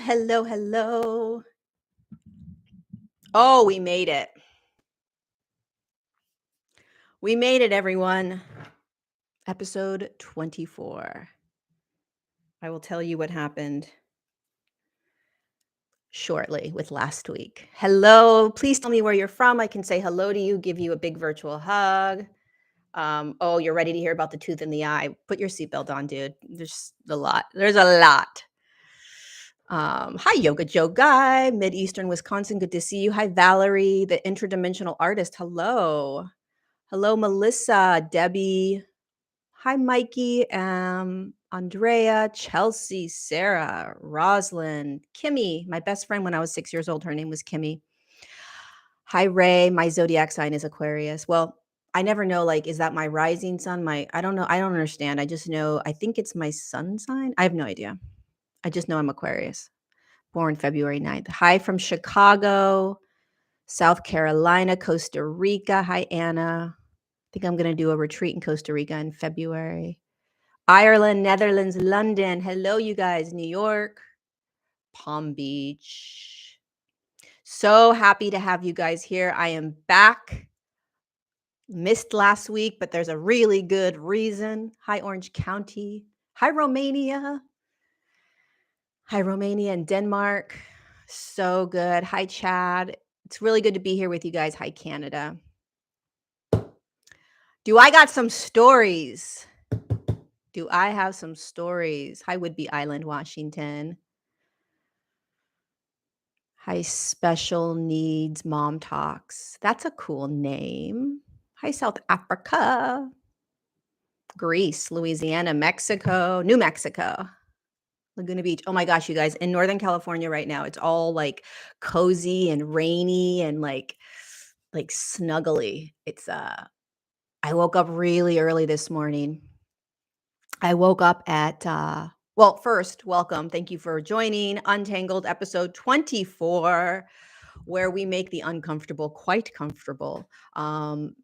hello, hello. Oh, we made it. We made it, everyone. Episode 24. I will tell you what happened shortly with last week. Hello. Please tell me where you're from. I can say hello to you, give you a big virtual hug. Oh, you're ready to hear about the tooth in the eye. Put your seatbelt on, dude. There's a lot. There's a lot. Hi, Yoga Joe Guy, Mid-Eastern Wisconsin. Good to see you. Hi, Valerie, the interdimensional artist. Hello. Hello, Melissa, Debbie. Hi, Mikey, Andrea, Chelsea, Sarah, Roslyn, Kimmy, my best friend when I was 6 years old. Her name was Kimmy. Hi, Ray. My zodiac sign is Aquarius. Well, I never know, like, is that my rising sun? I don't know. I don't understand. I just know, I think it's my sun sign. I have no idea. I just know I'm Aquarius, born February 9th. Hi from Chicago, South Carolina, Costa Rica. Hi, Anna. I think I'm going to do a retreat in Costa Rica in February. Ireland, Netherlands, London. Hello, you guys. New York, Palm Beach. So happy to have you guys here. I am back. Missed last week, but there's a really good reason. Hi, Orange County. Hi, Romania. Hi, Romania and Denmark. So good. Hi, Chad. It's really good to be here with you guys. Hi, Canada. Do I got some stories? Do I have some stories? Hi, Whidbey Island, Washington. Hi, Special Needs Mom Talks. That's a cool name. Hi, South Africa. Greece, Louisiana, Mexico, New Mexico, Laguna Beach. Oh my gosh, you guys, in Northern California right now, it's all like cozy and rainy and like snuggly. It's I woke up really early this morning. I woke up at well, first, welcome. Thank you for joining Untangled episode 24, where we make the uncomfortable quite comfortable. And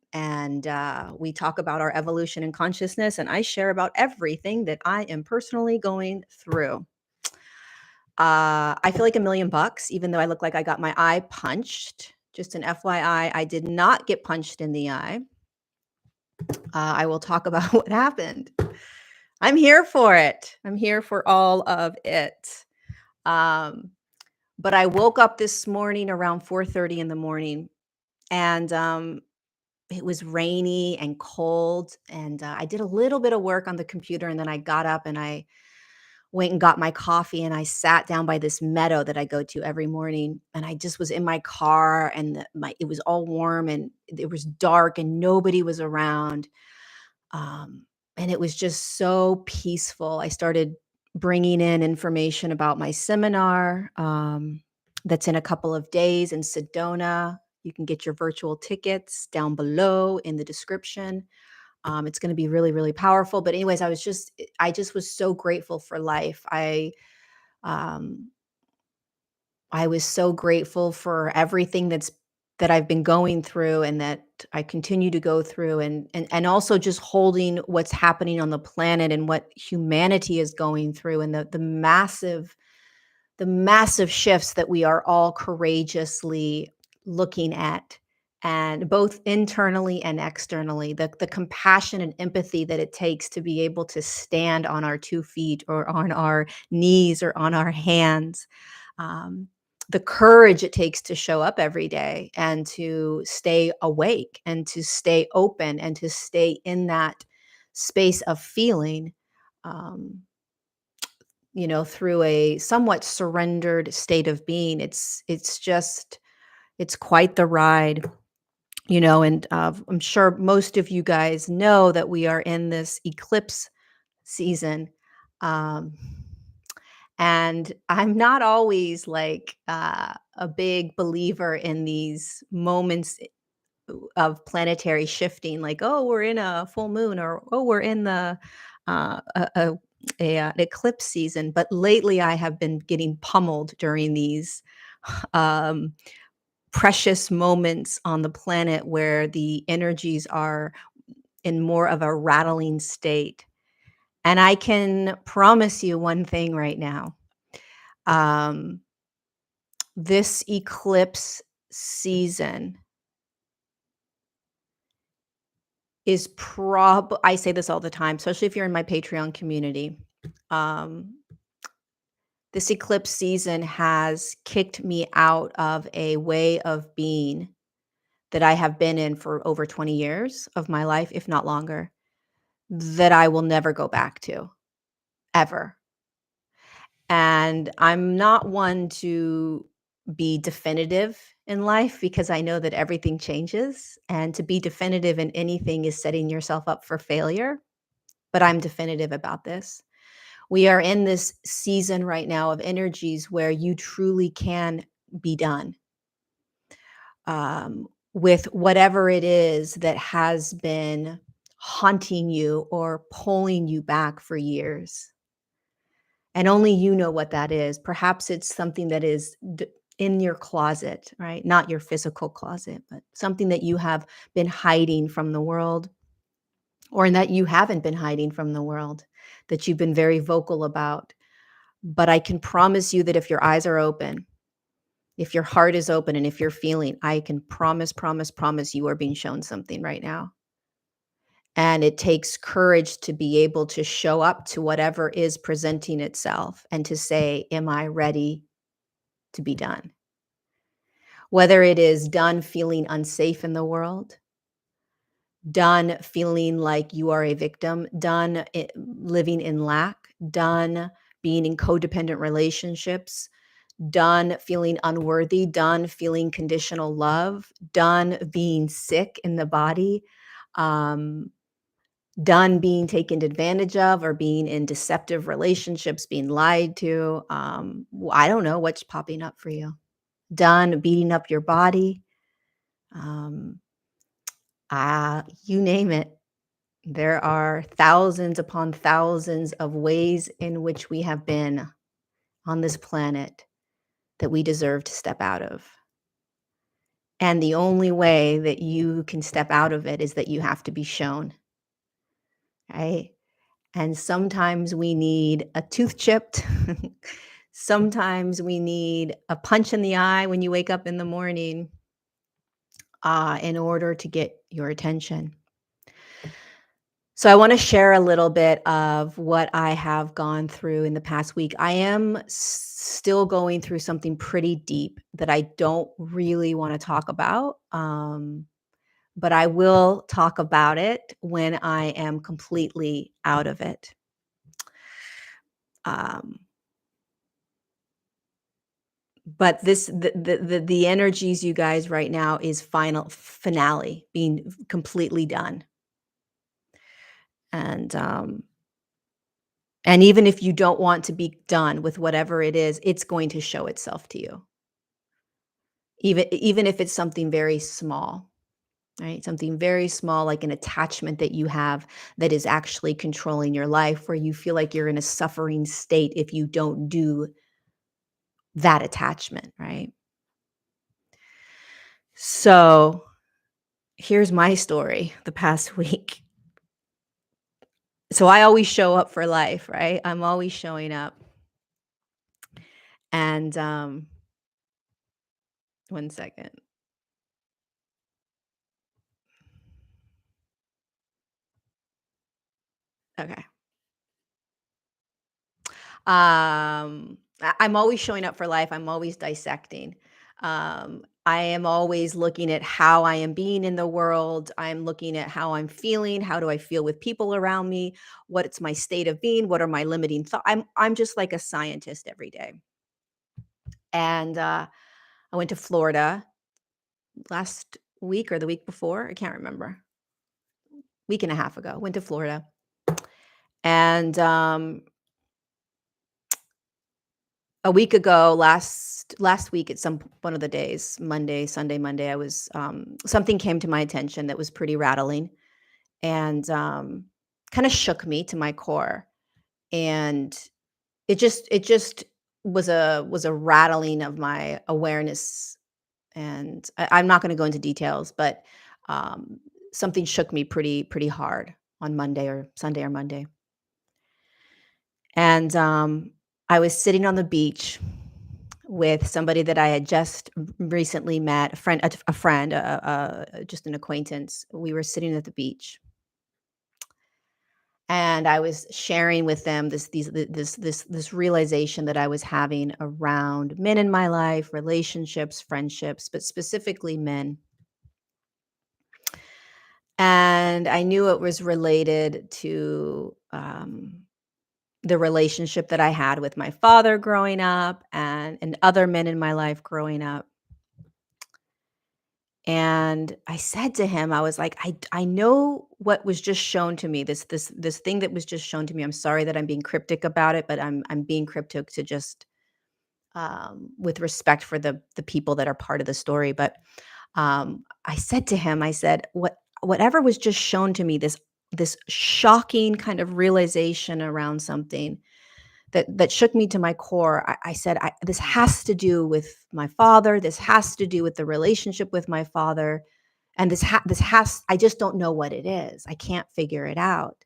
we talk about our evolution and consciousness, and I share about everything that I am personally going through. I feel like $1,000,000, even though I look like I got my eye punched. Just an FYI, I did not get punched in the eye. I will talk about what happened. I'm here for it. I'm here for all of it. But I woke up this morning around 4:30 in the morning, and it was rainy and cold. And I did a little bit of work on the computer, and then I got up and I went and got my coffee, and I sat down by this meadow that I go to every morning. And I just was in my car, and it was all warm, and it was dark, and nobody was around. And it was just so peaceful. I started bringing in information about my seminar that's in a couple of days in Sedona. You can get your virtual tickets down below in the description. It's going to be really, really powerful. But anyways, I just was so grateful for life. Um, I was so grateful for everything that I've been going through and that I continue to go through, and also just holding what's happening on the planet and what humanity is going through, and the massive shifts that we are all courageously looking at, and both internally and externally, the compassion and empathy that it takes to be able to stand on our 2 feet or on our knees or on our hands. The courage it takes to show up every day and to stay awake and to stay open and to stay in that space of feeling, um, through a somewhat surrendered state of being. It's quite the ride, and I'm sure most of you guys know that we are in this eclipse season. Um, and I'm not always like a big believer in these moments of planetary shifting, like, oh, we're in a full moon, or oh, we're in the an eclipse season. But lately, I have been getting pummeled during these um, precious moments on the planet where the energies are in more of a rattling state. And I can promise you one thing right now. Um, this eclipse season is I say this all the time, especially if you're in my Patreon community. Um, this eclipse season has kicked me out of a way of being that I have been in for over 20 years of my life, if not longer, that I will never go back to, ever. And I'm not one to be definitive in life because I know that everything changes. And to be definitive in anything is setting yourself up for failure. But I'm definitive about this. We are in this season right now of energies where you truly can be done with whatever it is that has been haunting you or pulling you back for years. And only you know what that is. Perhaps it's something that is in your closet, right? Not your physical closet, but something that you have been hiding from the world, or in that you haven't been hiding from the world, that you've been very vocal about. But I can promise you that if your eyes are open, if your heart is open, and if you're feeling, I can promise you are being shown something right now. And it takes courage to be able to show up to whatever is presenting itself and to say, am I ready to be done? Whether it is done feeling unsafe in the world, done feeling like you are a victim, done living in lack, done being in codependent relationships, done feeling unworthy, done feeling conditional love, done being sick in the body, um, done being taken advantage of or being in deceptive relationships, being lied to. I don't know what's popping up for you. Done beating up your body. Um, you name it. There are thousands upon thousands of ways in which we have been on this planet that we deserve to step out of. And the only way that you can step out of it is that you have to be shown, right? And sometimes we need a tooth chipped. Sometimes we need a punch in the eye when you wake up in the morning in order to get your attention. So I want to share a little bit of what I have gone through in the past week. I am still going through something pretty deep that I don't really want to talk about. But I will talk about it when I am completely out of it. Um, but the energies, you guys, right now is final finale, being completely done. And and even if you don't want to be done with whatever it is, it's going to show itself to you. Even if it's something very small, right? Something very small, like an attachment that you have that is actually controlling your life, where you feel like you're in a suffering state if you don't do that attachment, right? So here's my story the past week. So I always show up for life, right? I'm always showing up. And one second. Okay. I'm always showing up for life. I'm always dissecting. I am always looking at how I am being in the world. I'm looking at how I'm feeling. How do I feel with people around me? What's my state of being? What are my limiting thoughts? I'm just like a scientist every day. And I went to Florida last week or the week before. I can't remember. Week and a half ago. Went to Florida. And a week ago, last week at one of the days, Monday, Sunday, Monday, I was something came to my attention that was pretty rattling and kind of shook me to my core. And it just was a rattling of my awareness. And I'm not going to go into details, but um, something shook me pretty hard on Monday or Sunday or Monday. And I was sitting on the beach with somebody that I had just recently met, just an acquaintance. We were sitting at the beach, and I was sharing with them this realization that I was having around men in my life, relationships, friendships, but specifically men. And I knew it was related to the relationship that I had with my father growing up and other men in my life growing up. And I said to him, I was like, I know what was just shown to me, this thing that was just shown to me. I'm sorry that I'm being cryptic about it, but I'm being cryptic to just with respect for the people that are part of the story. But I said to him, I said, whatever was just shown to me, this shocking kind of realization around something that shook me to my core. I said, this has to do with my father. This has to do with the relationship with my father. And I just don't know what it is. I can't figure it out.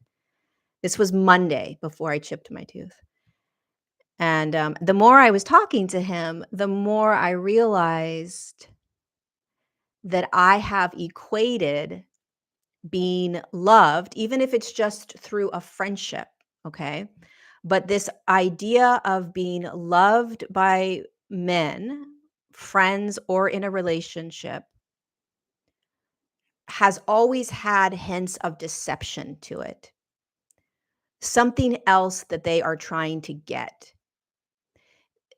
This was Monday before I chipped my tooth. And the more I was talking to him, the more I realized that I have equated being loved, even if it's just through a friendship, okay? But this idea of being loved by men, friends, or in a relationship has always had hints of deception to it. Something else that they are trying to get.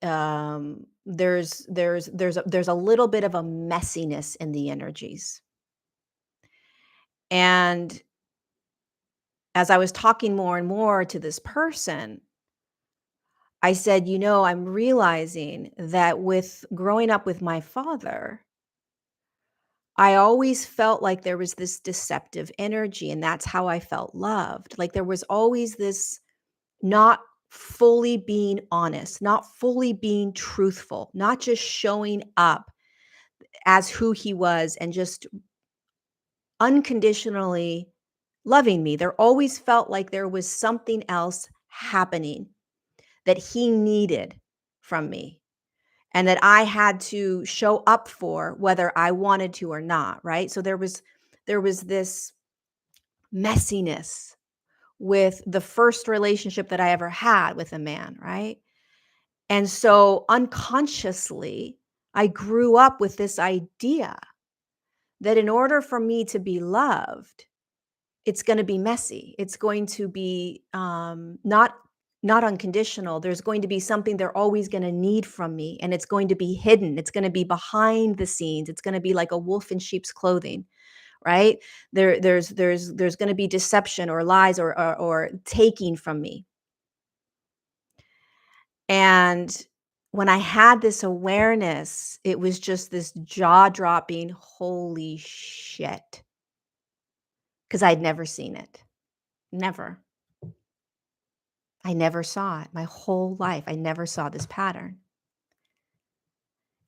There's a little bit of a messiness in the energies. And as I was talking more and more to this person, I said, I'm realizing that with growing up with my father, I always felt like there was this deceptive energy, and that's how I felt loved. Like there was always this not fully being honest, not fully being truthful, not just showing up as who he was and just unconditionally loving me. There always felt like there was something else happening that he needed from me and that I had to show up for whether I wanted to or not, right? So there was this messiness with the first relationship that I ever had with a man, right? And so unconsciously, I grew up with this idea that in order for me to be loved, it's going to be messy. It's going to be not unconditional. There's going to be something they're always going to need from me, and it's going to be hidden. It's going to be behind the scenes. It's going to be like a wolf in sheep's clothing, right? There's going to be deception or lies or taking from me. And when I had this awareness, it was just this jaw-dropping, holy shit, because I'd never seen it. Never. I never saw it my whole life. I never saw this pattern.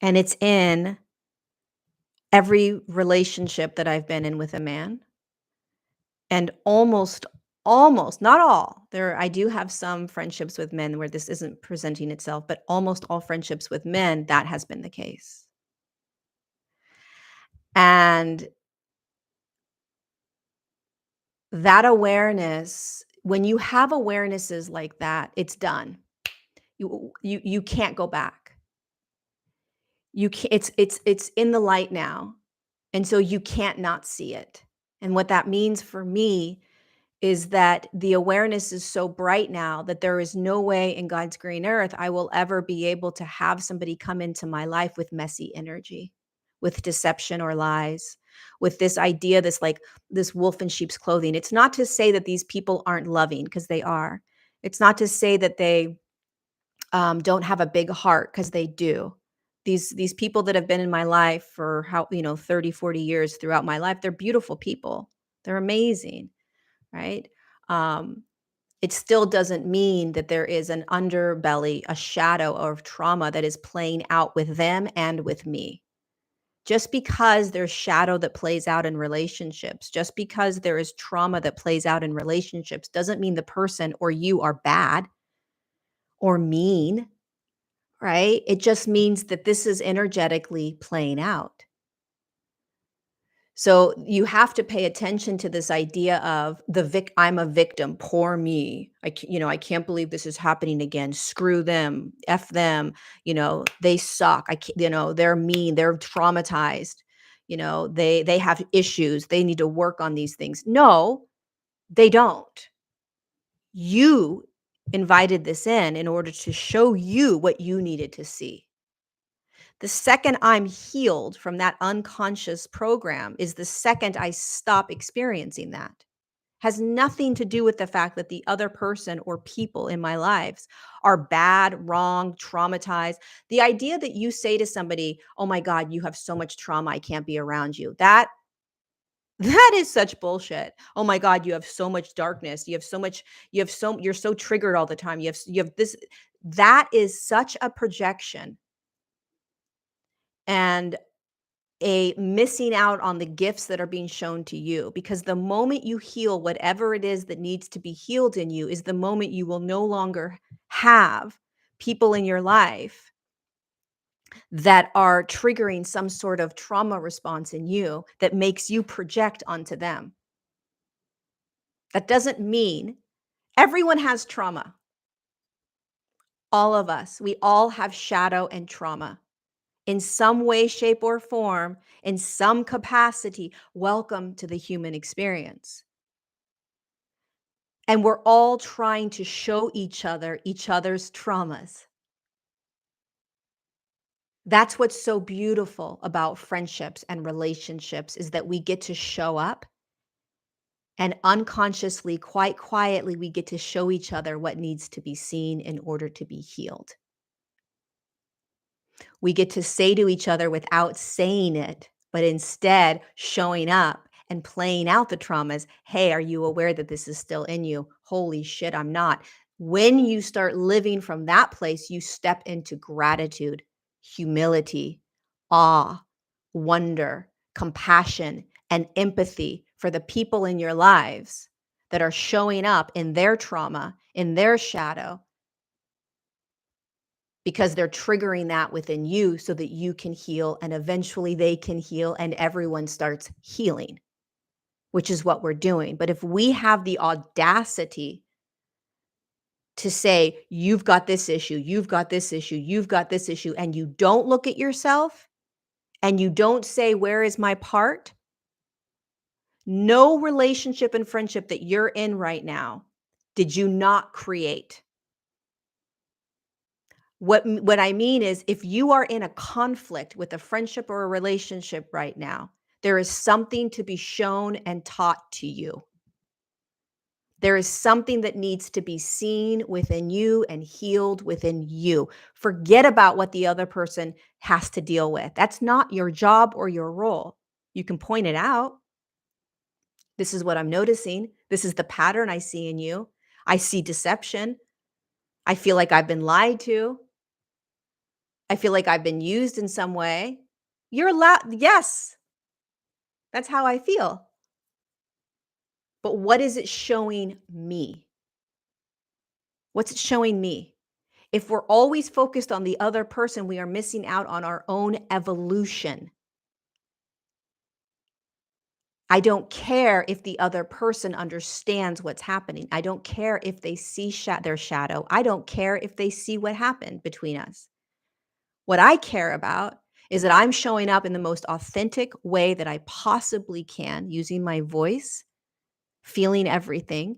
And it's in every relationship that I've been in with a man. And almost, not all. I do have some friendships with men where this isn't presenting itself, but almost all friendships with men, that has been the case. And that awareness, when you have awarenesses like that, it's done. You can't go back. You can't, it's in the light now. And so you can't not see it. And what that means for me is that the awareness is so bright now that there is no way in God's green earth I will ever be able to have somebody come into my life with messy energy, with deception or lies, with this idea, this wolf in sheep's clothing. It's not to say that these people aren't loving, because they are. It's not to say that they don't have a big heart, because they do. These people that have been in my life for 30, 40 years throughout my life, they're beautiful people. They're amazing, right? It still doesn't mean that there is an underbelly, a shadow of trauma that is playing out with them and with me. Just because there's shadow that plays out in relationships, just because there is trauma that plays out in relationships, doesn't mean the person or you are bad or mean, right? It just means that this is energetically playing out. So you have to pay attention to this idea of I'm a victim, poor me. I can't believe this is happening again. Screw them, F them, they suck. I can't, they're mean, they're traumatized. They have issues. They need to work on these things. No, they don't. You invited this in order to show you what you needed to see. The second I'm healed from that unconscious program is the second I stop experiencing that. Has nothing to do with the fact that the other person or people in my lives are bad, wrong, traumatized. The idea that you say to somebody, "Oh my God, you have so much trauma, I can't be around you." That is such bullshit. Oh my God, you have so much darkness. You're so triggered all the time. You have this. That is such a projection and a missing out on the gifts that are being shown to you, because the moment you heal whatever it is that needs to be healed in you is the moment you will no longer have people in your life that are triggering some sort of trauma response in you that makes you project onto them. That doesn't mean everyone has trauma. All of us, we all have shadow and trauma. In some way, shape, or form, in some capacity, welcome to the human experience. And we're all trying to show each other's traumas. That's what's so beautiful about friendships and relationships, is that we get to show up and unconsciously, quite quietly, we get to show each other what needs to be seen in order to be healed. We get to say to each other without saying it, but instead showing up and playing out the traumas. Hey, are you aware that this is still in you? Holy shit, I'm not. When you start living from that place, you step into gratitude, humility, awe, wonder, compassion, and empathy for the people in your lives that are showing up in their trauma, in their shadow, because they're triggering that within you so that you can heal, and eventually they can heal and everyone starts healing, which is what we're doing. But if we have the audacity to say, you've got this issue, you've got this issue, you've got this issue, and you don't look at yourself and you don't say, where is my part? No relationship and friendship that you're in right now did you not create. What I mean is, if you are in a conflict with a friendship or a relationship right now, there is something to be shown and taught to you. There is something that needs to be seen within you and healed within you. Forget about what the other person has to deal with. That's not your job or your role. You can point it out. This is what I'm noticing. This is the pattern I see in you. I see deception. I feel like I've been lied to. I feel like I've been used in some way. You're allowed, yes, that's how I feel. But what is it showing me? What's it showing me? If we're always focused on the other person, we are missing out on our own evolution. I don't care if the other person understands what's happening. I don't care if they see their shadow. I don't care if they see what happened between us. What I care about is that I'm showing up in the most authentic way that I possibly can, using my voice, feeling everything,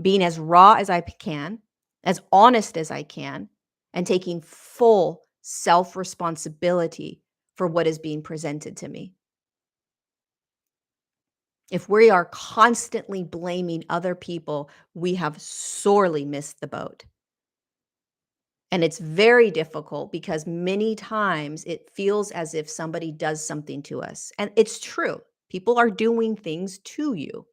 being as raw as I can, as honest as I can, and taking full self-responsibility for what is being presented to me. If we are constantly blaming other people, we have sorely missed the boat. And it's very difficult because many times it feels as if somebody does something to us. And it's true. People are doing things to you.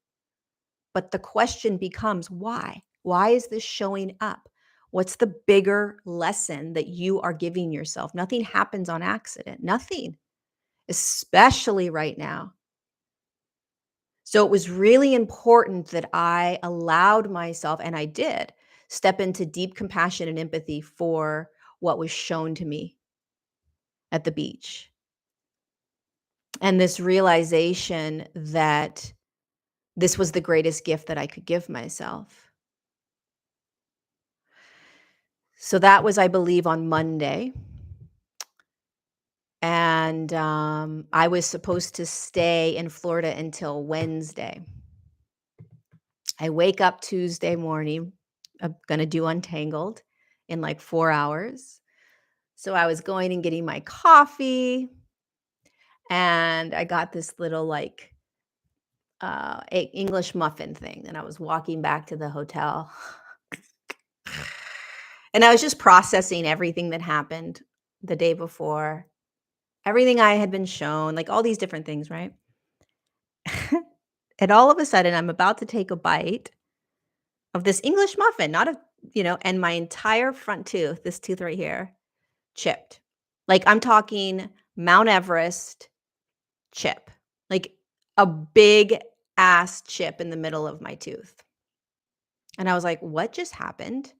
But the question becomes, why? Why is this showing up? What's the bigger lesson that you are giving yourself? Nothing happens on accident. Nothing, especially right now. So it was really important that I allowed myself, and I did, step into deep compassion and empathy for what was shown to me at the beach. And this realization that this was the greatest gift that I could give myself. So that was, I believe, on Monday. And I was supposed to stay in Florida until Wednesday. I wake up Tuesday morning. I'm going to do Untangled in like 4 hours. So I was going and getting my coffee, and I got this little like English muffin thing, and I was walking back to the hotel. And I was just processing everything that happened the day before, everything I had been shown, like all these different things, right? And all of a sudden, I'm about to take a bite of this English muffin, not a, and my entire front tooth, this tooth right here, chipped. Like I'm talking Mount Everest chip, like a big ass chip in the middle of my tooth. And I was like, what just happened?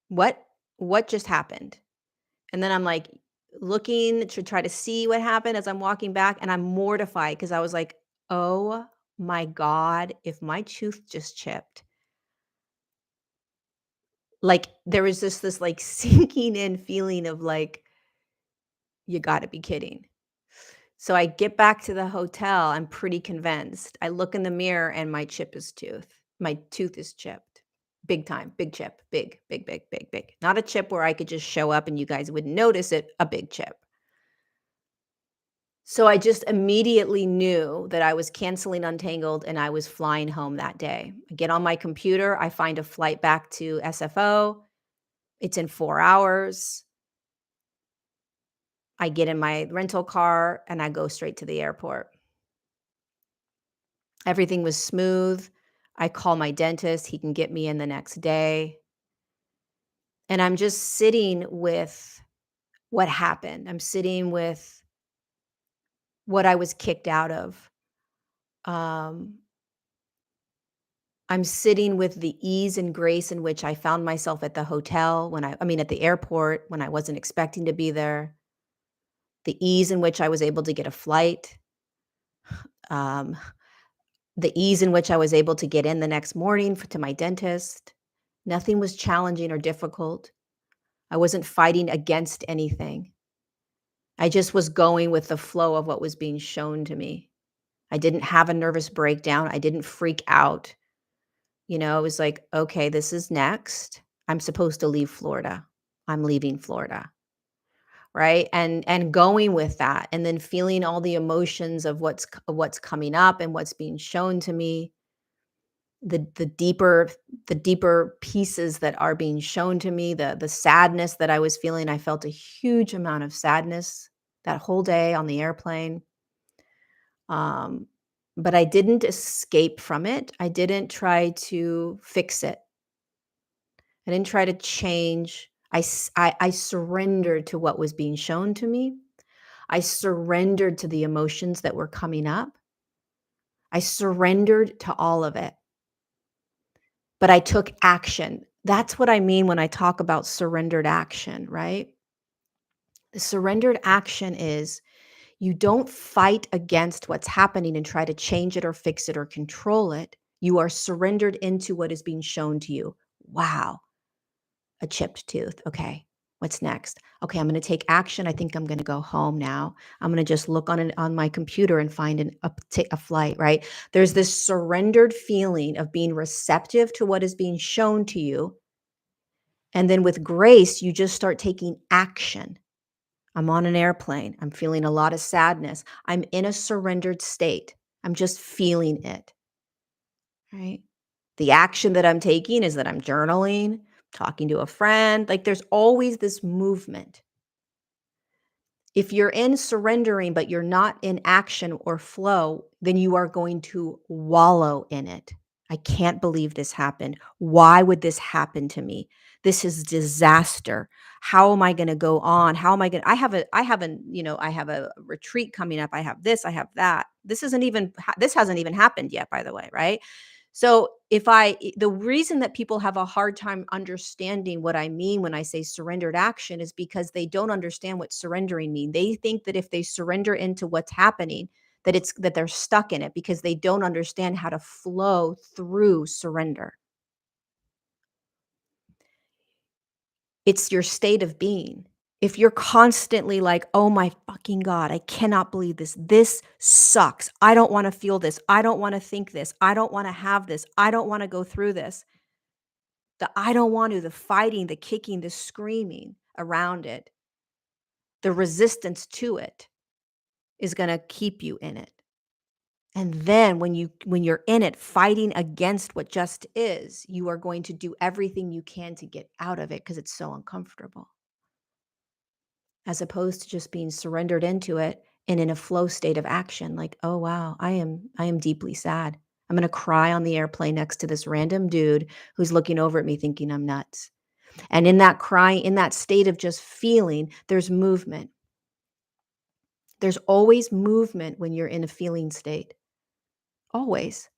What just happened? And then I'm like looking to try to see what happened as I'm walking back, and I'm mortified because I was like, oh my God, if my tooth just chipped. Like there was just this like sinking in feeling of like, you got to be kidding. So I get back to the hotel. I'm pretty convinced. I look in the mirror and my tooth is chipped. Big time, big chip, big, big, big, big, big. Not a chip where I could just show up and you guys wouldn't notice it, a big chip. So I just immediately knew that I was canceling Untangled and I was flying home that day. I get on my computer, I find a flight back to SFO. It's in 4 hours. I get in my rental car and I go straight to the airport. Everything was smooth. I call my dentist. He can get me in the next day. And I'm just sitting with what happened. I'm sitting with what I was kicked out of. I'm sitting with the ease and grace in which I found myself at the hotel at the airport when I wasn't expecting to be there. The ease in which I was able to get a flight. Um, the ease in which I was able to get in the next morning to my dentist. Nothing was challenging or difficult. I wasn't fighting against anything. I just was going with the flow of what was being shown to me. I didn't have a nervous breakdown. I didn't freak out. It was like, okay, this is next. I'm supposed to leave Florida. I'm leaving Florida. Right? And going with that and then feeling all the emotions of what's coming up and what's being shown to me. The deeper pieces that are being shown to me, the sadness that I was feeling. I felt a huge amount of sadness that whole day on the airplane. But I didn't escape from it. I didn't try to fix it. I didn't try to change. I surrendered to what was being shown to me. I surrendered to the emotions that were coming up. I surrendered to all of it. But I took action. That's what I mean when I talk about surrendered action, right? The surrendered action is you don't fight against what's happening and try to change it or fix it or control it. You are surrendered into what is being shown to you. Wow, a chipped tooth. Okay, what's next? Okay, I'm going to take action. I think I'm going to go home now. I'm going to just look on my computer and find a flight, right? There's this surrendered feeling of being receptive to what is being shown to you. And then with grace, you just start taking action. I'm on an airplane. I'm feeling a lot of sadness. I'm in a surrendered state. I'm just feeling it, right? The action that I'm taking is that I'm journaling, talking to a friend. Like there's always this movement. If you're in surrendering, but you're not in action or flow, then you are going to wallow in it. I can't believe this happened. Why would this happen to me? This is disaster. How am I going to go on? How am I going to, I have a retreat coming up. I have this, I have that. This hasn't even happened yet, by the way, right? So the reason that people have a hard time understanding what I mean when I say surrendered action is because they don't understand what surrendering means. They think that if they surrender into what's happening, that they're stuck in it because they don't understand how to flow through surrender. It's your state of being. If you're constantly like, "Oh my fucking God, I cannot believe this. This sucks. I don't want to feel this. I don't want to think this. I don't want to have this. I don't want to go through this." The I don't want to, the fighting, the kicking, the screaming around it, the resistance to it is going to keep you in it. And then when you're in it fighting against what just is, you are going to do everything you can to get out of it because it's so uncomfortable. As opposed to just being surrendered into it and in a flow state of action like, "Oh wow, I am deeply sad. I'm going to cry on the airplane next to this random dude who's looking over at me thinking I'm nuts." And in that crying, in that state of just feeling, there's movement. There's always movement when you're in a feeling state. Always.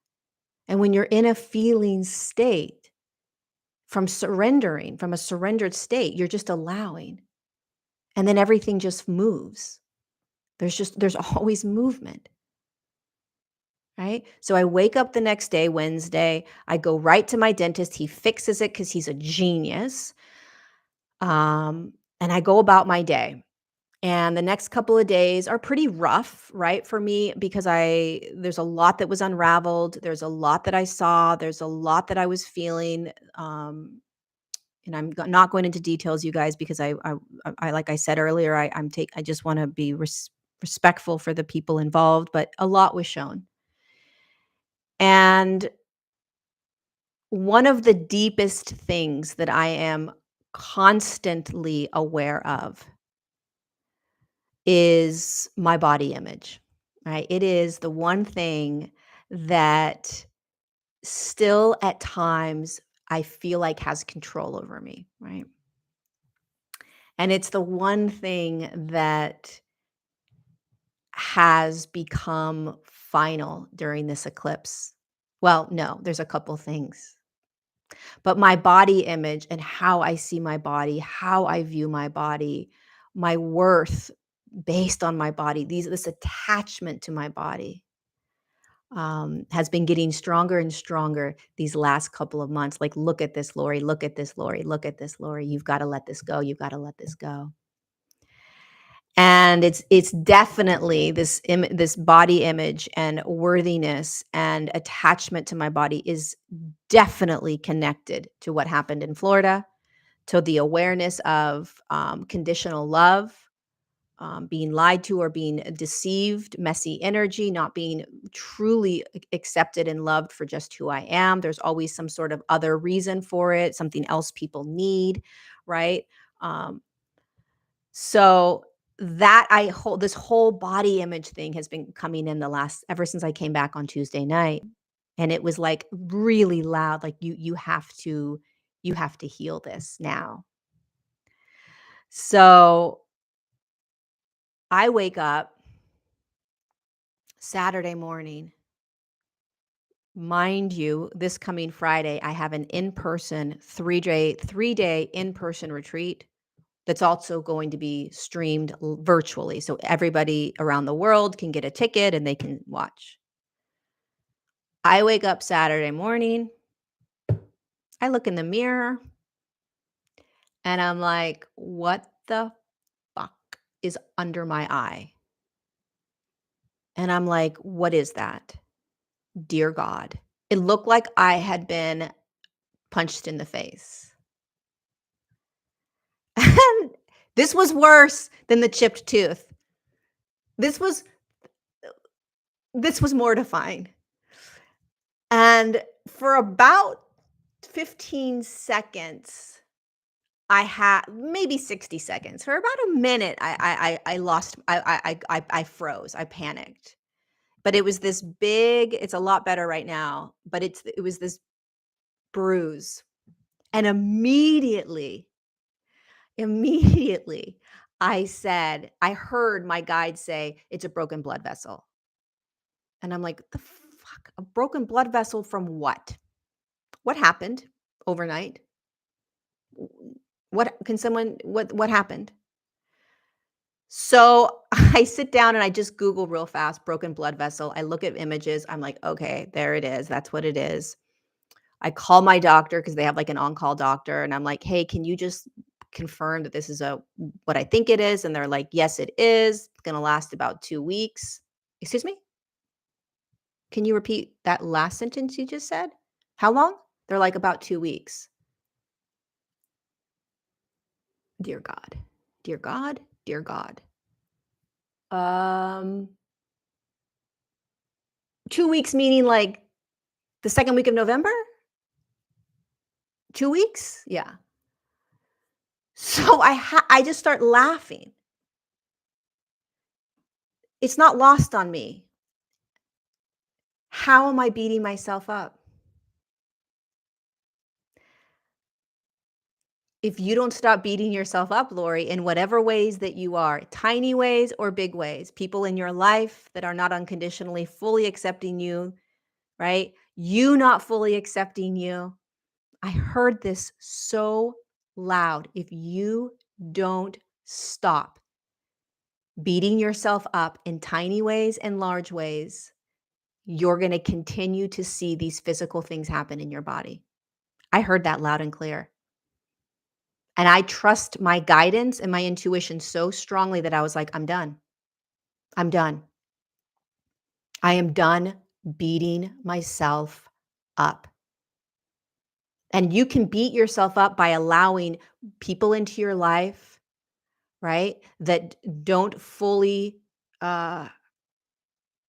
And when you're in a feeling state, from surrendering, from a surrendered state, you're just allowing. And then everything just moves. There's always movement. Right? So I wake up the next day, Wednesday. I go right to my dentist. He fixes it because he's a genius. And I go about my day. And the next couple of days are pretty rough, right, for me because there's a lot that was unraveled. There's a lot that I saw. There's a lot that I was feeling. And not going into details, you guys, because I like I said earlier, I just want to be respectful for the people involved. But a lot was shown, and one of the deepest things that I am constantly aware of is my body image, right? It is the one thing that still at times I feel like has control over me, right? And it's the one thing that has become final during this eclipse. Well, no, there's a couple things. But my body image and how I see my body, how I view my worth based on my body, this attachment to my body has been getting stronger and stronger these last couple of months. Like, look at this, Lorie. Look at this, Lorie. Look at this, Lorie. You've got to let this go. You've got to let this go. And it's definitely this body image and worthiness and attachment to my body is definitely connected to what happened in Florida, to the awareness of conditional love, being lied to or being deceived, messy energy, not being truly accepted and loved for just who I am. There's always some sort of other reason for it, something else people need, right? Um, so that I hold this whole body image thing has been coming in the last ever since I came back on Tuesday night. And it was like really loud, like you have to heal this now. So I wake up Saturday morning. Mind you, this coming Friday, I have an in-person 3-day in-person retreat that's also going to be streamed virtually. So everybody around the world can get a ticket and they can watch. I wake up Saturday morning. I look in the mirror and I'm like, what the fuck is under my eye? And I'm like, what is that? Dear God. It looked like I had been punched in the face. And this was worse than the chipped tooth. This was mortifying. And for about 15 seconds, I had maybe 60 seconds. For about a minute, I lost. I froze. I panicked. But it was this big. It's a lot better right now. But it was this bruise, and immediately, I heard my guide say, "It's a broken blood vessel," and I'm like, "The fuck." fuck, a broken blood vessel from what? What happened overnight? What happened? So I sit down and I just Google real fast, broken blood vessel. I look at images. I'm like, okay, there it is. That's what it is. I call my doctor because they have like an on-call doctor. And I'm like, hey, can you just confirm that this is what I think it is? And they're like, yes, it is. It's going to last about 2 weeks. Excuse me? Can you repeat that last sentence you just said? How long? They're like about 2 weeks. Dear God, dear God, dear God. Um, 2 weeks meaning like the second week of November? 2 weeks? Yeah. So I just start laughing. It's not lost on me. How am I beating myself up? If you don't stop beating yourself up, Lorie, in whatever ways that you are, tiny ways or big ways, people in your life that are not unconditionally fully accepting you, right? You not fully accepting you. I heard this so loud. If you don't stop beating yourself up in tiny ways and large ways, you're going to continue to see these physical things happen in your body. I heard that loud and clear. And I trust my guidance and my intuition so strongly that I was like, I'm done. I'm done. I am done beating myself up. And you can beat yourself up by allowing people into your life, right? That don't fully uh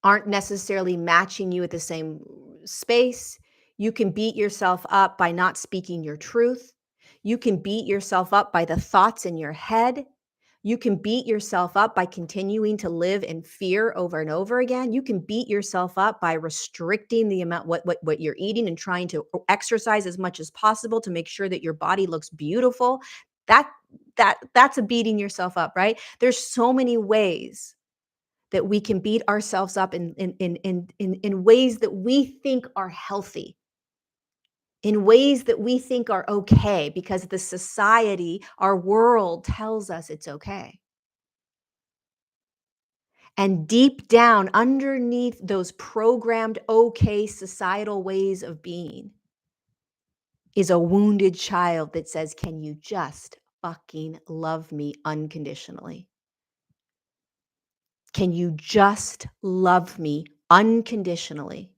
aren't necessarily matching you at the same space. You can beat yourself up by not speaking your truth. You can beat yourself up by the thoughts in your head. You can beat yourself up by continuing to live in fear over and over again. You can beat yourself up by restricting the amount what you're eating and trying to exercise as much as possible to make sure that your body looks beautiful. That that's a beating yourself up, right? There's so many ways that we can beat ourselves up in ways that we think are healthy, in ways that we think are okay because the society, our world tells us it's okay. And deep down, underneath those programmed, okay societal ways of being, is a wounded child that says, can you just fucking love me unconditionally? Can you just love me unconditionally?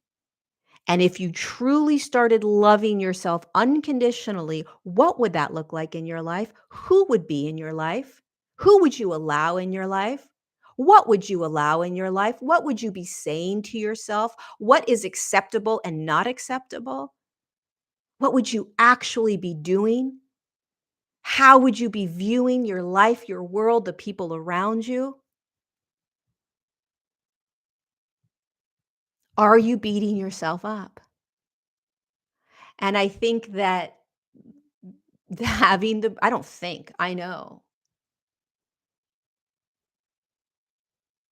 And if you truly started loving yourself unconditionally, what would that look like in your life? Who would be in your life? Who would you allow in your life? What would you allow in your life? What would you be saying to yourself? What is acceptable and not acceptable? What would you actually be doing? How would you be viewing your life, your world, the people around you? Are you beating yourself up? And I think that I don't think, I know.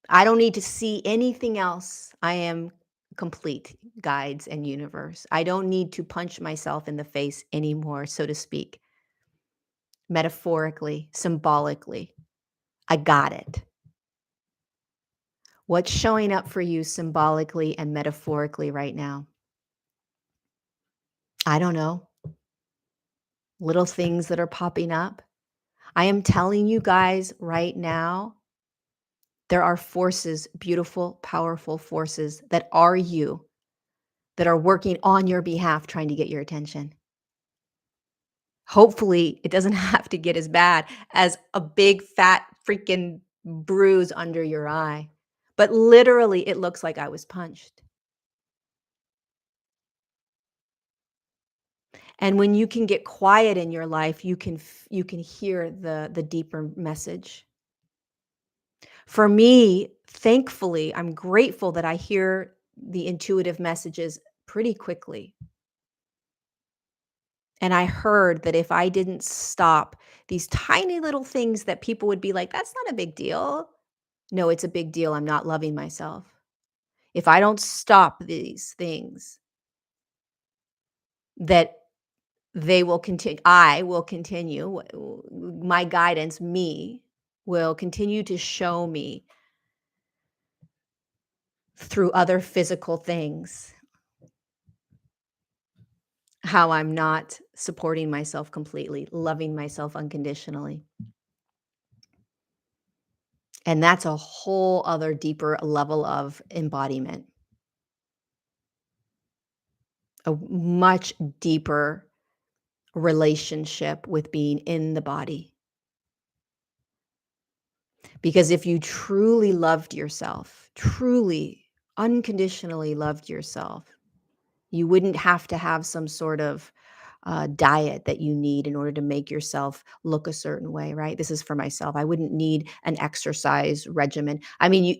I don't need to see anything else. I am complete, guides and universe. I don't need to punch myself in the face anymore, so to speak, metaphorically, symbolically. I got it. What's showing up for you symbolically and metaphorically right now? I don't know. Little things that are popping up. I am telling you guys right now, there are forces, beautiful, powerful forces that are you, that are working on your behalf, trying to get your attention. Hopefully, it doesn't have to get as bad as a big fat freaking bruise under your eye. But literally, it looks like I was punched. And when you can get quiet in your life, you can hear the deeper message. For me, thankfully, I'm grateful that I hear the intuitive messages pretty quickly. And I heard that if I didn't stop these tiny little things that people would be like, "That's not a big deal." No, it's a big deal. I'm not loving myself. If I don't stop these things, that they will continue, I will continue, my guidance, me, will continue to show me through other physical things how I'm not supporting myself completely, loving myself unconditionally. And that's a whole other deeper level of embodiment, a much deeper relationship with being in the body. Because if you truly loved yourself, truly unconditionally loved yourself, you wouldn't have to have some sort of diet that you need in order to make yourself look a certain way, right? This is for myself. I wouldn't need an exercise regimen. I mean,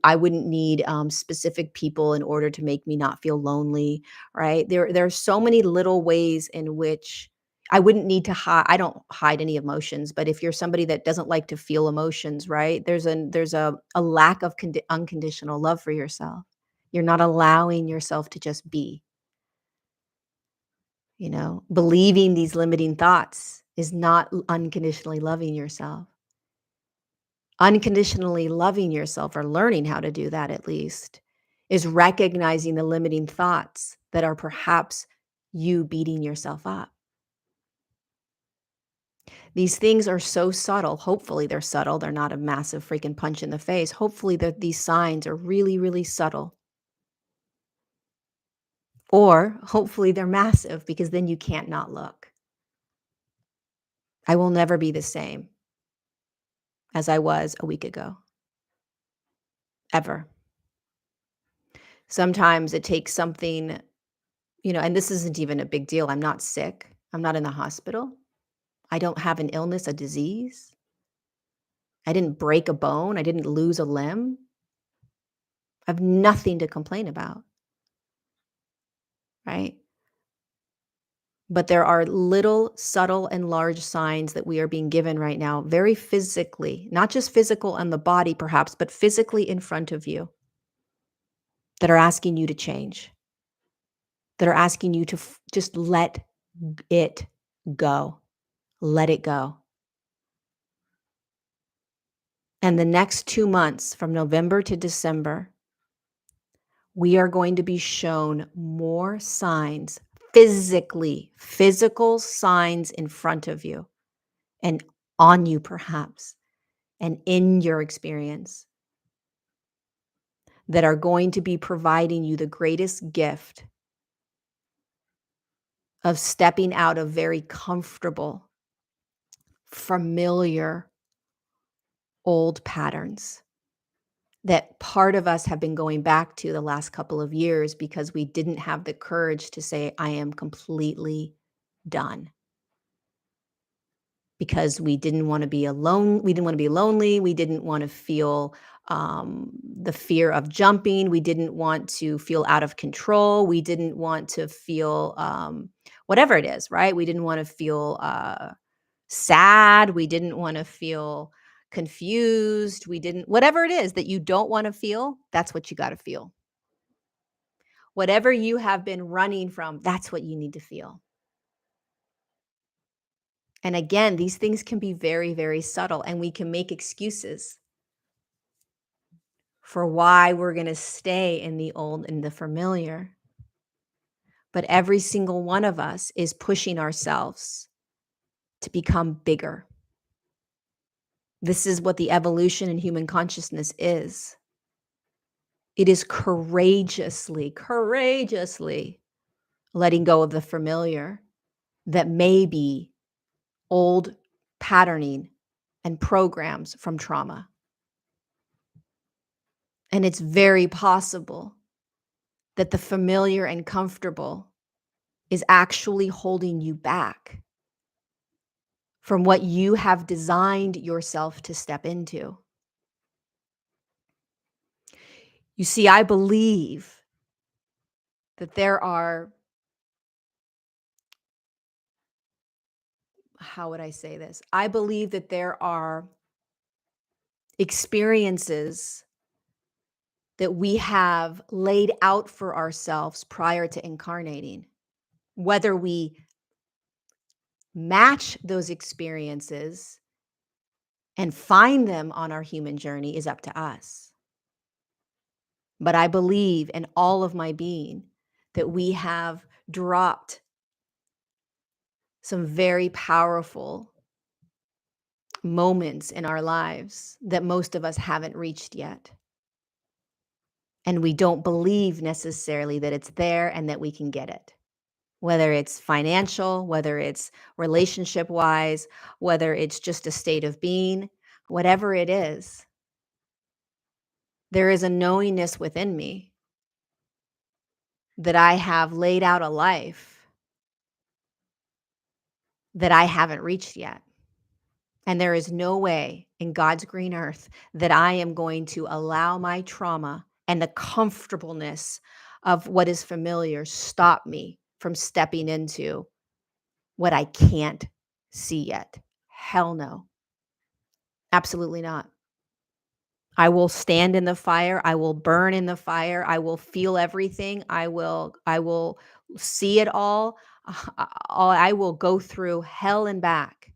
I wouldn't need specific people in order to make me not feel lonely, right? There are so many little ways in which I wouldn't need to hide. I don't hide any emotions, but if you're somebody that doesn't like to feel emotions, right? There's a lack of unconditional love for yourself. You're not allowing yourself to just be. Believing these limiting thoughts is not unconditionally loving yourself. Unconditionally loving yourself, or learning how to do that at least, is recognizing the limiting thoughts that are perhaps you beating yourself up. These things are so subtle. Hopefully, they're subtle. They're not a massive freaking punch in the face. Hopefully, these signs are really, really subtle. Or hopefully, they're massive, because then you can't not look. I will never be the same as I was a week ago, ever. Sometimes it takes something, and this isn't even a big deal. I'm not sick. I'm not in the hospital. I don't have an illness, a disease. I didn't break a bone. I didn't lose a limb. I have nothing to complain about, right? But there are little, subtle, and large signs that we are being given right now, very physically, not just physical on the body perhaps, but physically in front of you, that are asking you to change, that are asking you to just let it go. Let it go. And the next 2 months, from November to December, we are going to be shown more signs, physical signs in front of you and on you perhaps, and in your experience, that are going to be providing you the greatest gift of stepping out of very comfortable, familiar, old patterns that part of us have been going back to the last couple of years, because we didn't have the courage to say, I am completely done. Because we didn't want to be alone. We didn't want to be lonely. We didn't want to feel the fear of jumping. We didn't want to feel out of control. We didn't want to feel whatever it is, right? We didn't want to feel sad. We didn't want to feel confused. We didn't, whatever it is that you don't want to feel, that's what you got to feel. Whatever you have been running from, that's what you need to feel. And again, these things can be very, very subtle, and we can make excuses for why we're going to stay in the old and the familiar. But every single one of us is pushing ourselves to become bigger. This is what the evolution in human consciousness is. It is courageously letting go of the familiar that may be old patterning and programs from trauma. And it's very possible that the familiar and comfortable is actually holding you back from what you have designed yourself to step into. You see, I believe that there are, how would I say this? I believe that there are experiences that we have laid out for ourselves prior to incarnating. Whether we match those experiences and find them on our human journey is up to us. But I believe in all of my being that we have dropped some very powerful moments in our lives that most of us haven't reached yet. And we don't believe necessarily that it's there and that we can get it. Whether it's financial, whether it's relationship wise, whether it's just a state of being, whatever it is, there is a knowingness within me that I have laid out a life that I haven't reached yet. And there is no way in God's green earth that I am going to allow my trauma and the comfortableness of what is familiar stop me from stepping into what I can't see yet. Hell no. Absolutely not. I will stand in the fire. I will burn in the fire. I will feel everything. I will see it all. I will go through hell and back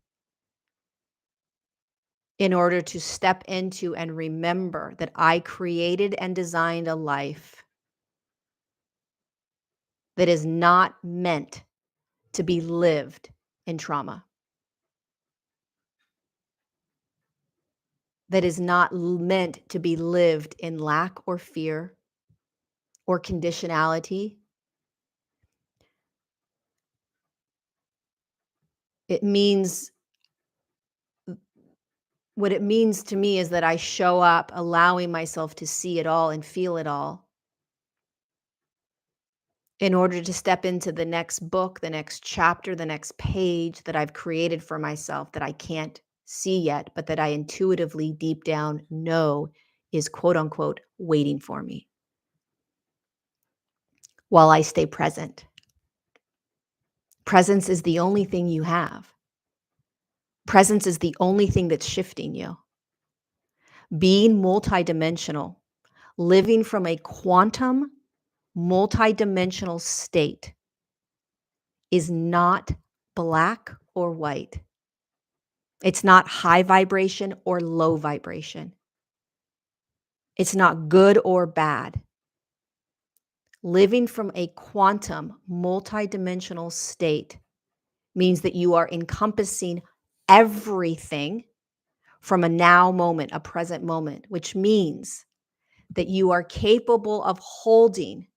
in order to step into and remember that I created and designed a life that is not meant to be lived in trauma, that is not meant to be lived in lack or fear or conditionality. It means What it means to me is that I show up allowing myself to see it all and feel it all in order to step into the next book, the next chapter, the next page that I've created for myself that I can't see yet, but that I intuitively deep down know is quote unquote waiting for me while I stay present. Presence is the only thing you have. Presence is the only thing that's shifting you. Being multidimensional, living from a quantum multidimensional state is not black or white. It's not high vibration or low vibration. It's not good or bad. Living from a quantum multidimensional state means that you are encompassing everything from a now moment, a present moment, which means that you are capable of holding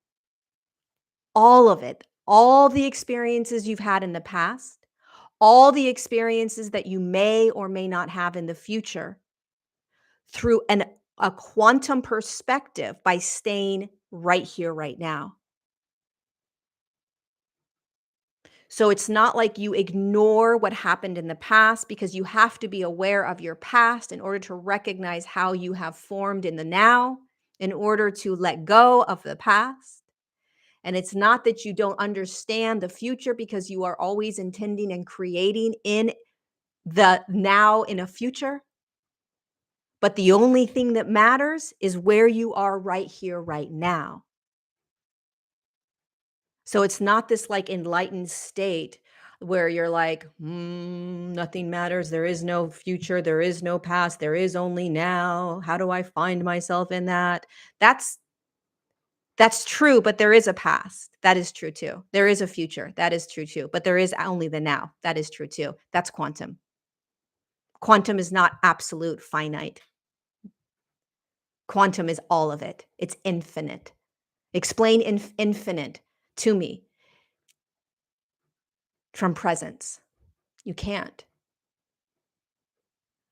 all of it, all the experiences you've had in the past, all the experiences that you may or may not have in the future through a quantum perspective by staying right here, right now. So it's not like you ignore what happened in the past because you have to be aware of your past in order to recognize how you have formed in the now, in order to let go of the past. And it's not that you don't understand the future because you are always intending and creating in the now in a future. But the only thing that matters is where you are right here, right now. So it's not this like enlightened state where you're like, nothing matters. There is no future. There is no past. There is only now. How do I find myself in that? That's true, but there is a past. That is true too. There is a future. That is true too. But there is only the now. That is true too. That's quantum. Quantum is not absolute finite. Quantum is all of it. It's infinite. Explain infinite to me from presence. You can't.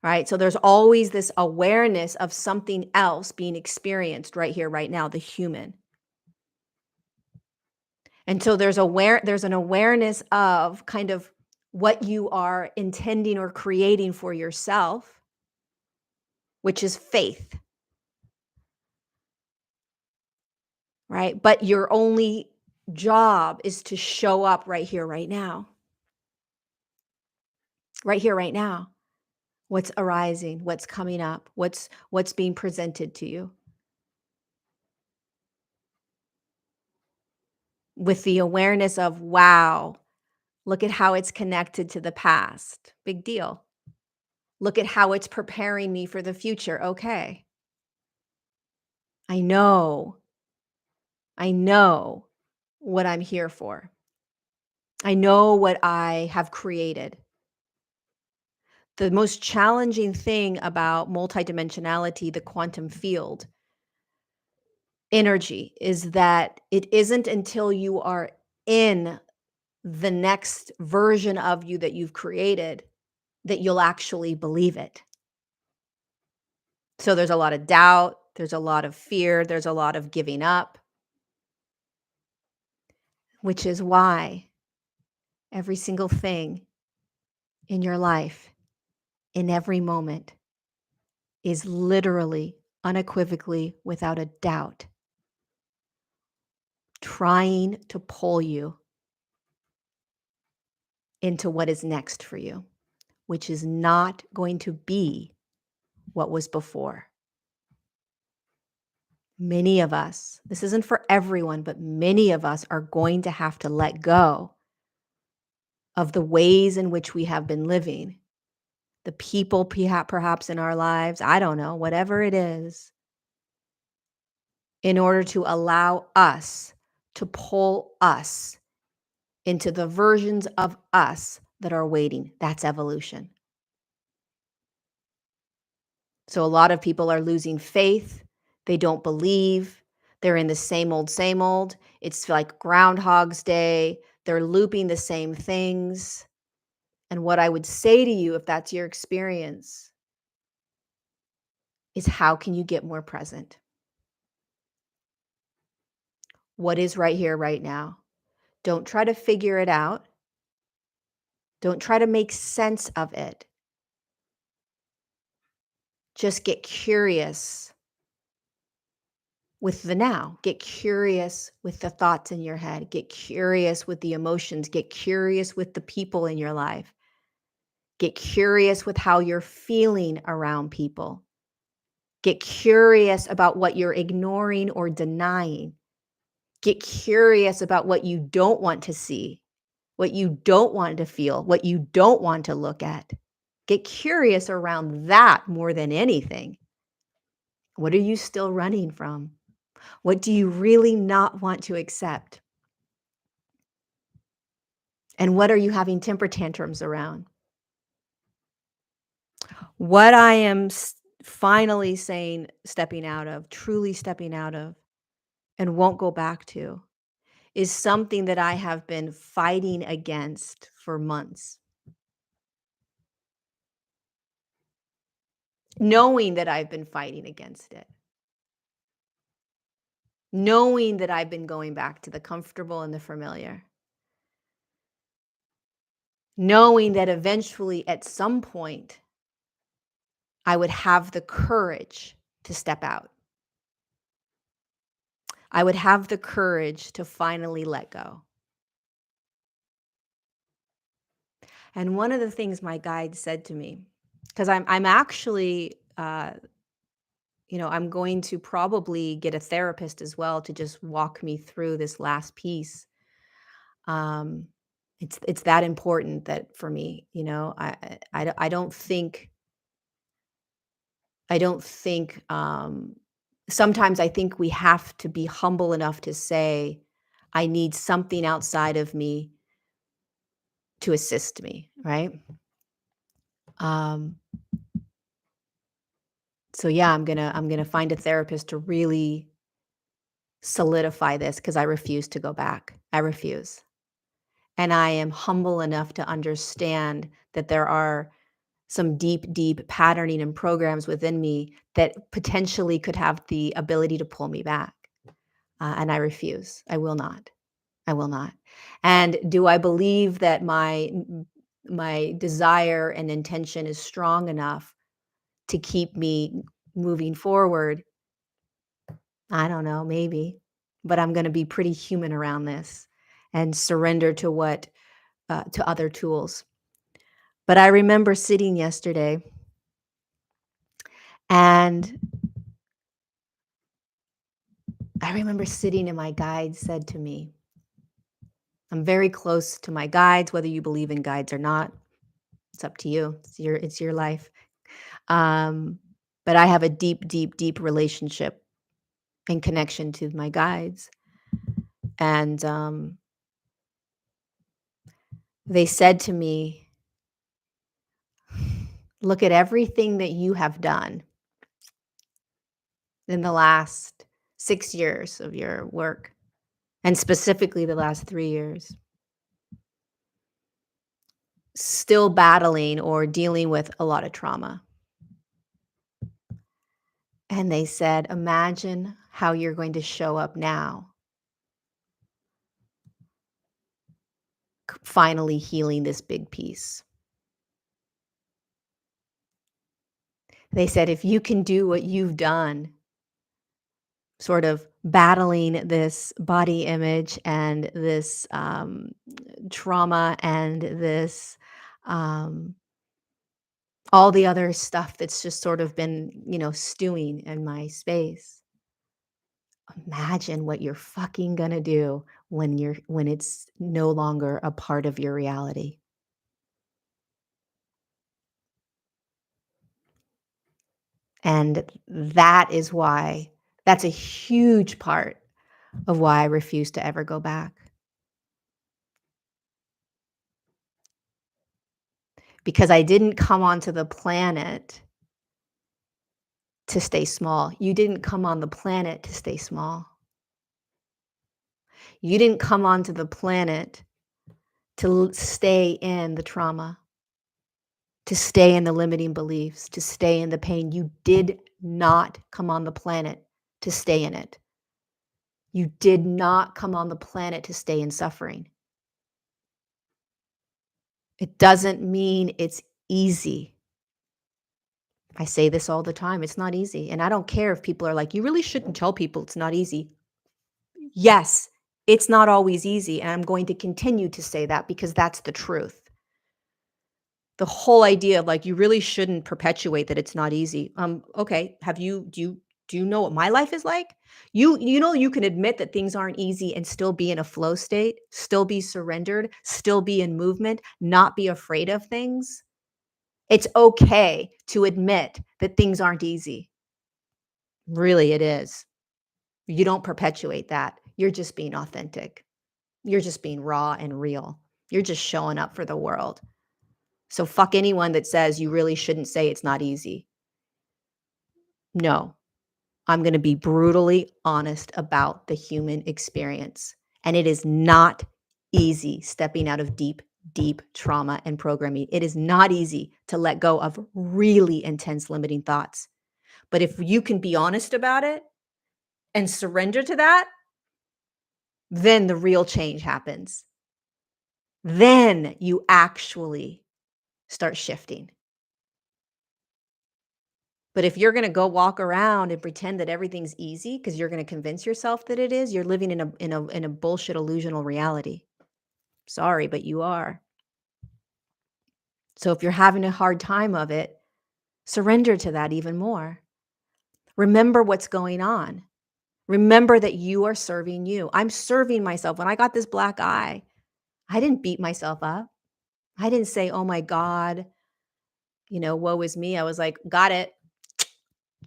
Right? So there's always this awareness of something else being experienced right here, right now, the human. And so there's an awareness of kind of what you are intending or creating for yourself, which is faith. Right? But your only job is to show up right here, right now. Right here, right now. What's arising, what's coming up, what's being presented to you. with the awareness of, wow, look at how it's connected to the past. Big deal. Look at how it's preparing me for the future. Okay. I know. I know what I'm here for. I know what I have created. The most challenging thing about multidimensionality, the quantum field, energy, is that it isn't until you are in the next version of you that you've created that you'll actually believe it. So there's a lot of doubt, there's a lot of fear, there's a lot of giving up, which is why every single thing in your life, in every moment, is literally, unequivocally, without a doubt, trying to pull you into what is next for you, which is not going to be what was before. Many of us, this isn't for everyone, but many of us are going to have to let go of the ways in which we have been living, the people perhaps in our lives, I don't know, whatever it is, in order to allow us to pull us into the versions of us that are waiting. That's evolution. So a lot of people are losing faith. They don't believe. They're in the same old, same old. It's like Groundhog's Day. They're looping the same things. And what I would say to you, if that's your experience, is how can you get more present? What is right here, right now? Don't try to figure it out. Don't try to make sense of it. Just get curious with the now. Get curious with the thoughts in your head. Get curious with the emotions. Get curious with the people in your life. Get curious with how you're feeling around people. Get curious about what you're ignoring or denying. Get curious about what you don't want to see, what you don't want to feel, what you don't want to look at. Get curious around that more than anything. What are you still running from? What do you really not want to accept? And what are you having temper tantrums around? What I am finally saying, stepping out of, truly stepping out of, and won't go back to, is something that I have been fighting against for months. Knowing that I've been fighting against it. Knowing that I've been going back to the comfortable and the familiar. Knowing that eventually, at some point, I would have the courage to step out. I would have the courage to finally let go. And one of the things my guide said to me, because I'm actually, I'm going to probably get a therapist as well to just walk me through this last piece. Um, it's that important that for me, I don't think sometimes I think we have to be humble enough to say, I need something outside of me to assist me, right? Um, so yeah, I'm gonna find a therapist to really solidify this because I refuse to go back. I refuse. And I am humble enough to understand that there are some deep, deep patterning and programs within me that potentially could have the ability to pull me back. And I refuse. I will not. I will not. And do I believe that my desire and intention is strong enough to keep me moving forward? I don't know, maybe, but I'm going to be pretty human around this and surrender to to other tools. But I remember sitting yesterday and I remember sitting and my guide said to me, I'm very close to my guides, whether you believe in guides or not. It's up to you. It's your life. Um, but I have a deep, deep, deep relationship and connection to my guides. And they said to me, look at everything that you have done in the last 6 years of your work, and specifically the last 3 years, still battling or dealing with a lot of trauma. And they said, imagine how you're going to show up now, finally healing this big piece. They said, if you can do what you've done, sort of battling this body image and this trauma and this um, all the other stuff that's just sort of been, stewing in my space. Imagine what you're fucking gonna do when it's no longer a part of your reality. And that's a huge part of why I refuse to ever go back. Because I didn't come onto the planet to stay small. You didn't come on the planet to stay small. You didn't come onto the planet to stay in the trauma, to stay in the limiting beliefs, to stay in the pain. You did not come on the planet to stay in it. You did not come on the planet to stay in suffering. It doesn't mean it's easy. I say this all the time. It's not easy. And I don't care if people are like, you really shouldn't tell people it's not easy. Yes, it's not always easy. And I'm going to continue to say that because that's the truth. The whole idea of like, you really shouldn't perpetuate that it's not easy. Okay. Do you know what my life is like? You can admit that things aren't easy and still be in a flow state, still be surrendered, still be in movement, not be afraid of things. It's okay to admit that things aren't easy. Really, it is. You don't perpetuate that. You're just being authentic. You're just being raw and real. You're just showing up for the world. So fuck anyone that says you really shouldn't say it's not easy. No, I'm going to be brutally honest about the human experience. And it is not easy stepping out of deep, deep trauma and programming. It is not easy to let go of really intense limiting thoughts. But if you can be honest about it and surrender to that, then the real change happens. Then you actually start shifting. But if you're gonna go walk around and pretend that everything's easy because you're gonna convince yourself that it is, you're living in a bullshit illusional reality. Sorry, but you are. So if you're having a hard time of it, surrender to that even more. Remember what's going on. Remember that you are serving you. I'm serving myself. When I got this black eye, I didn't beat myself up. I didn't say, "Oh my God, woe is me." I was like, "Got it.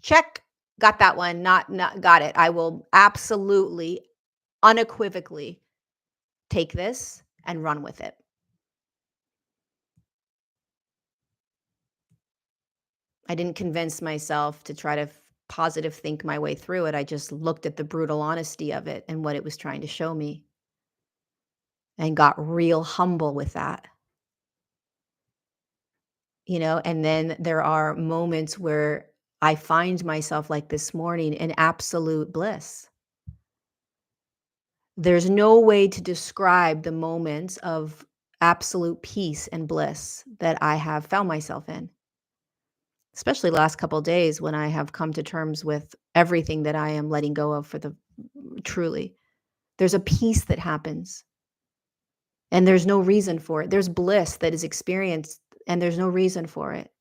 Check. Got that one. Not got it. I will absolutely, unequivocally take this and run with it." I didn't convince myself to try to positive think my way through it. I just looked at the brutal honesty of it and what it was trying to show me and got real humble with that. And then there are moments where I find myself like this morning in absolute bliss. There's no way to describe the moments of absolute peace and bliss that I have found myself in, especially the last couple of days when I have come to terms with everything that I am letting go of for the truly. There's a peace that happens and there's no reason for it. There's bliss that is experienced and there's no reason for it.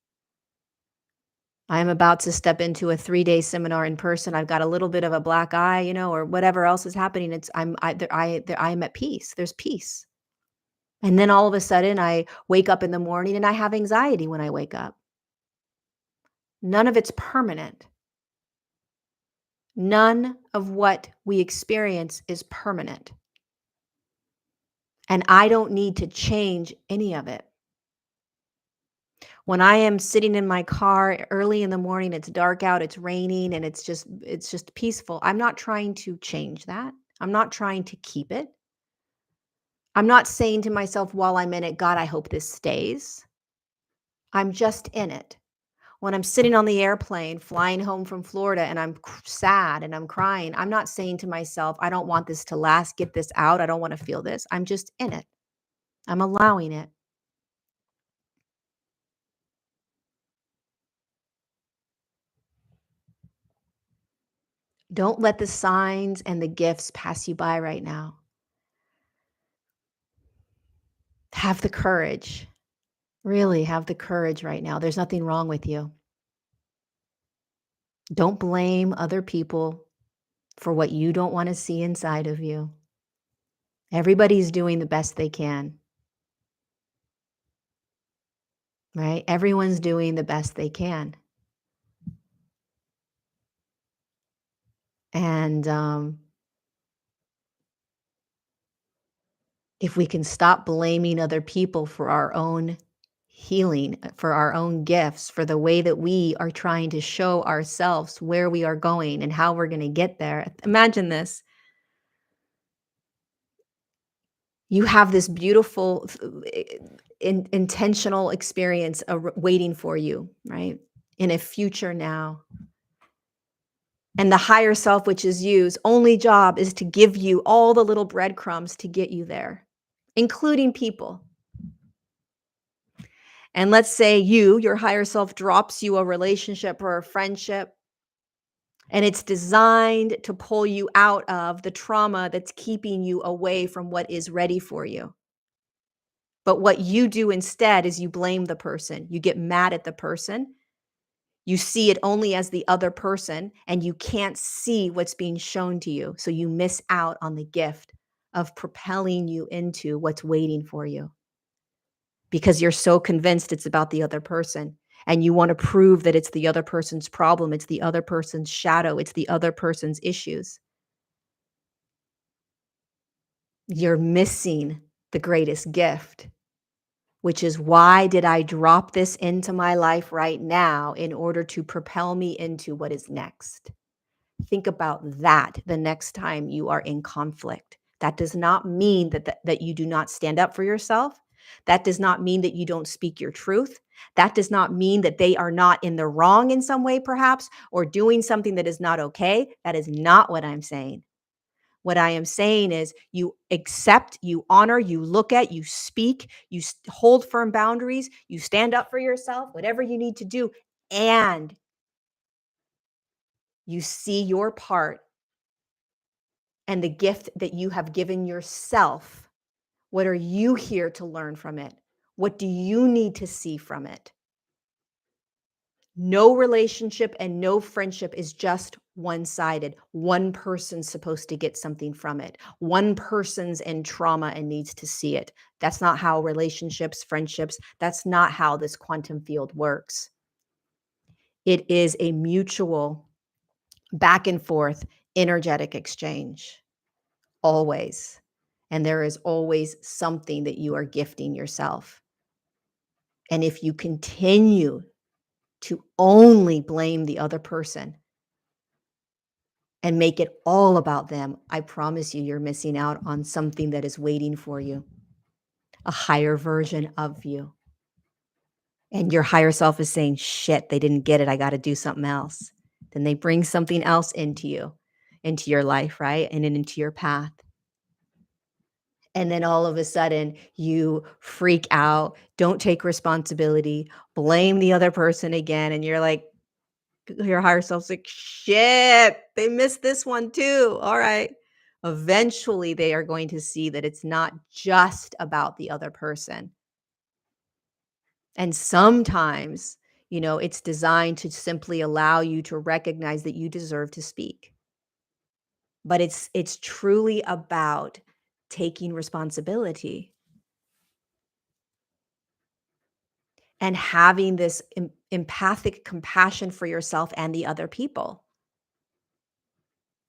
I am about to step into a 3-day seminar in person. I've got a little bit of a black eye, or whatever else is happening. I am at peace. There's peace. And then all of a sudden, I wake up in the morning and I have anxiety when I wake up. None of it's permanent. None of what we experience is permanent. And I don't need to change any of it. When I am sitting in my car early in the morning, it's dark out, it's raining, and it's just peaceful. I'm not trying to change that. I'm not trying to keep it. I'm not saying to myself while I'm in it, God, I hope this stays. I'm just in it. When I'm sitting on the airplane flying home from Florida and I'm sad and I'm crying, I'm not saying to myself, I don't want this to last, get this out. I don't want to feel this. I'm just in it. I'm allowing it. Don't let the signs and the gifts pass you by right now. Have the courage. Really have the courage right now. There's nothing wrong with you. Don't blame other people for what you don't want to see inside of you. Everybody's doing the best they can, right? Everyone's doing the best they can. And if we can stop blaming other people for our own healing, for our own gifts, for the way that we are trying to show ourselves where we are going and how we're going to get there. Imagine this. You have this beautiful intentional experience waiting for you, right? In a future now. And the higher self, which is you's only job is to give you all the little breadcrumbs to get you there, including people. And let's say your higher self drops you a relationship or a friendship, and it's designed to pull you out of the trauma that's keeping you away from what is ready for you. But what you do instead is you blame the person. You get mad at the person. You see it only as the other person, and you can't see what's being shown to you. So you miss out on the gift of propelling you into what's waiting for you because you're so convinced it's about the other person. And you want to prove that it's the other person's problem. It's the other person's shadow. It's the other person's issues. You're missing the greatest gift, which is why did I drop this into my life right now in order to propel me into what is next? Think about that the next time you are in conflict. That does not mean that you do not stand up for yourself. That does not mean that you don't speak your truth. That does not mean that they are not in the wrong in some way, perhaps, or doing something that is not okay. That is not what I'm saying. What I am saying is you accept, you honor, you look at, you speak, you hold firm boundaries, you stand up for yourself, whatever you need to do, and you see your part and the gift that you have given yourself. What are you here to learn from it? What do you need to see from it? No relationship and no friendship is just one-sided. One person's supposed to get something from it. One person's in trauma and needs to see it. That's not how relationships, friendships, that's not how this quantum field works. It is a mutual back and forth energetic exchange, always. And there is always something that you are gifting yourself. And if you continue to only blame the other person and make it all about them, I promise you, you're missing out on something that is waiting for you, a higher version of you. And your higher self is saying, shit, they didn't get it. I got to do something else. Then they bring something else into you, into your life, right? And then into your path. And then all of a sudden you freak out, don't take responsibility, blame the other person again. And you're like, your higher self's like, shit, they missed this one too. All right. Eventually they are going to see that it's not just about the other person. And sometimes, it's designed to simply allow you to recognize that you deserve to speak. But it's truly about taking responsibility. and having this empathic compassion for yourself and the other people.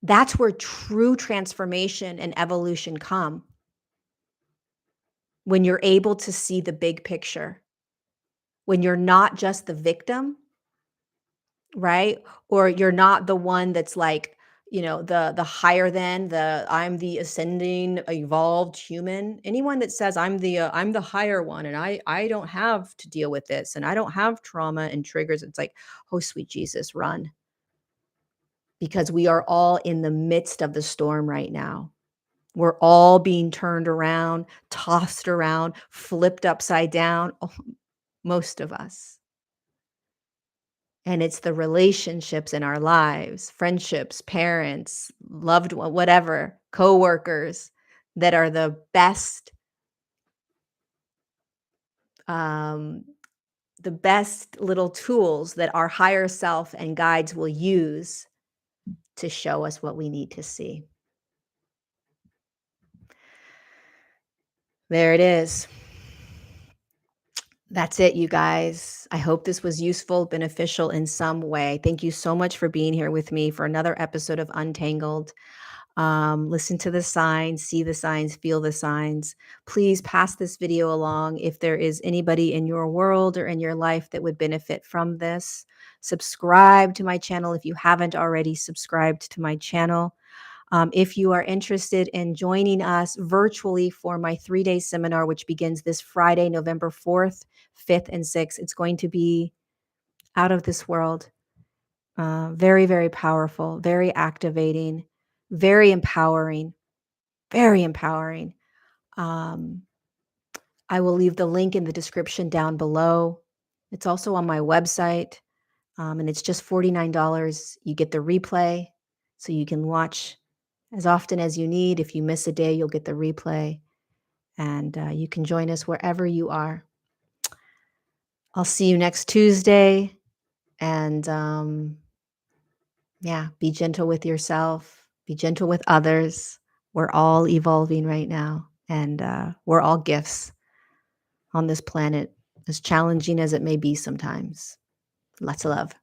That's where true transformation and evolution come. When you're able to see the big picture, when you're not just the victim, right? Or you're not the one that's like, the higher than the I'm the ascending evolved human. Anyone that says I'm the higher one and I don't have to deal with this and I don't have trauma and triggers, it's like, oh sweet Jesus, run. Because we are all in the midst of the storm right now. We're all being turned around, tossed around, flipped upside down, most of us. And it's the relationships in our lives, friendships, parents, loved one, whatever, coworkers that are um, the best little tools that our higher self and guides will use to show us what we need to see. There it is. That's it, you guys. I hope this was useful, beneficial in some way. Thank you so much for being here with me for another episode of Untangled. Listen to the signs, see the signs, feel the signs. Please pass this video along if there is anybody in your world or in your life that would benefit from this. Subscribe to my channel if you haven't already subscribed to my channel. If you are interested in joining us virtually for my 3-day seminar, which begins this Friday, November 4th, 5th, and 6th, it's going to be out of this world. Very, very powerful, very activating, very empowering, very empowering. I will leave the link in the description down below. It's also on my website, and it's just $49. You get the replay, so you can watch as often as you need. If you miss a day, you'll get the replay, and you can join us wherever you are. I'll see you next Tuesday, and yeah, be gentle with yourself, be gentle with others. We're all evolving right now, and we're all gifts on this planet, as challenging as it may be sometimes. Lots of love.